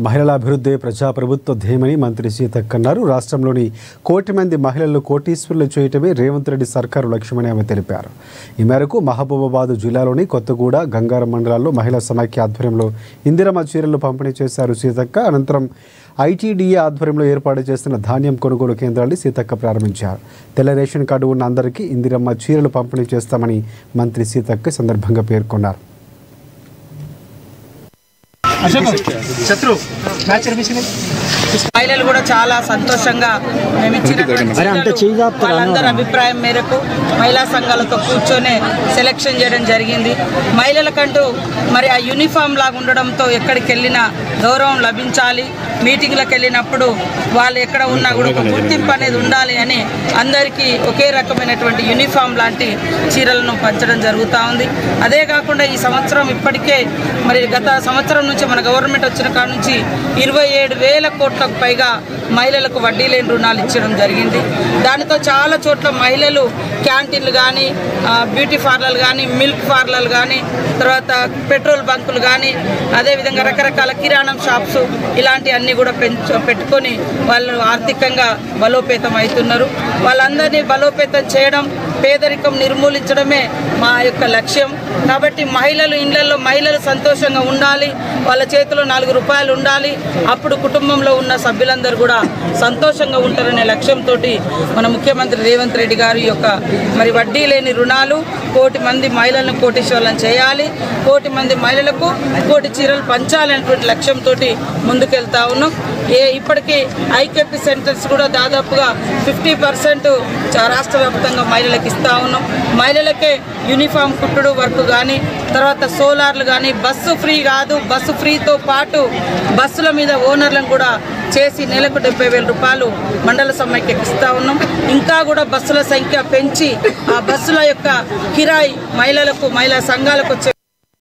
మహిళల అభివృద్ధి ప్రజాప్రభుత్వ ధ్యేయమని మంత్రి సీతక్క అన్నారు. రాష్ట్రంలోని 1 కోటి మంది మహిళలను కోటీశ్వరులు చేయటమే రేవంత్ రెడ్డి సర్కారు లక్ష్యమని ఆమె తెలిపారు. ఈ మేరకు మహబూబాబాద్ జిల్లాలోని కొత్తగూడ, గంగారం మండలాల్లో మహిళా సమైక్య ఆధ్వర్యంలో ఇందిరమ్మ చీరలు పంపిణీ చేశారు సీతక్క. అనంతరం ఐటీడీఏ ఆధ్వర్యంలో ఏర్పాటు చేసిన ధాన్యం కొనుగోలు కేంద్రాన్ని సీతక్క ప్రారంభించారు. తెల్ల రేషన్ కార్డు ఉన్న అందరికీ ఇందిరమ్మ చీరలు పంపిణీ చేస్తామని మంత్రి సీతక్క సందర్భంగా పేర్కొన్నారు. మహిళలు కూడా చాలా సంతోషంగా మేము ఇచ్చిన వాళ్ళందరి అభిప్రాయం మేరకు మహిళా సంఘాలతో కూర్చొని సెలెక్షన్ చేయడం జరిగింది. మహిళలకంటూ మరి ఆ యూనిఫామ్ లాగా ఉండడంతో ఎక్కడికి వెళ్ళినా గౌరవం లభించాలి, మీటింగ్లకు వెళ్ళినప్పుడు వాళ్ళు ఎక్కడ ఉన్నా కూడా ఒక గుర్తింపు అనేది ఉండాలి అని అందరికీ ఒకే రకమైనటువంటి యూనిఫామ్ లాంటి చీరలను పంచడం జరుగుతూ ఉంది. అదే కాకుండా ఈ సంవత్సరం ఇప్పటికే మరి గత సంవత్సరం నుంచి మన గవర్నమెంట్ వచ్చిన కాడ నుంచి 27,000 కోట్లకు పైగా మహిళలకు వడ్డీ లేని రుణాలు ఇచ్చడం జరిగింది. దానితో చాలా చోట్ల మహిళలు క్యాంటీన్లు కానీ, బ్యూటీ పార్లర్లు కానీ, మిల్క్ పార్లర్లు కానీ, తర్వాత పెట్రోల్ బంకులు కానీ, అదేవిధంగా రకరకాల కిరాణం షాప్స్ ఇలాంటివన్నీ కూడా పెట్టుకొని వాళ్ళు ఆర్థికంగా బలోపేతం అవుతున్నారు. వాళ్ళందరినీ బలోపేతం చేయడం, పేదరికం నిర్మూలించడమే మా యొక్క లక్ష్యం. కాబట్టి మహిళలు ఇళ్లలో మహిళలు సంతోషంగా ఉండాలి, వాళ్ళ చేతిలో 4 రూపాయలు ఉండాలి, అప్పుడు కుటుంబంలో ఉన్న సభ్యులందరూ కూడా సంతోషంగా ఉంటారనే లక్ష్యంతో మన ముఖ్యమంత్రి రేవంత్ రెడ్డి గారి యొక్క మరి వడ్డీ లేని రుణాలు 1 కోటి మంది మహిళలను కోటీశ్వరులను చేయాలి, 1 కోటి మంది మహిళలకు 1 కోటి చీరలు పంచాలనేటువంటి లక్ష్యంతో ముందుకెళ్తా ఉన్నాం. ఇప్పటికీ ఐకేపీ సెంటర్స్ కూడా దాదాపుగా 50% రాష్ట్ర వ్యాప్తంగా మహిళలకు ఇస్తూ ఉన్నాం. మహిళలకే యూనిఫామ్ కుట్టుడు వర్క్ కానీ, తర్వాత సోలార్లు కానీ, బస్సు ఫ్రీ కాదు, బస్సు ఫ్రీతో పాటు బస్సుల మీద ఓనర్లను కూడా చేసి నెలకు 70,000 రూపాయలు మండల సమైక్యకి ఇస్తూ ఉన్నాం. ఇంకా కూడా బస్సుల సంఖ్య పెంచి ఆ బస్సుల యొక్క కిరాయి మహిళలకు, మహిళా సంఘాలకు వచ్చే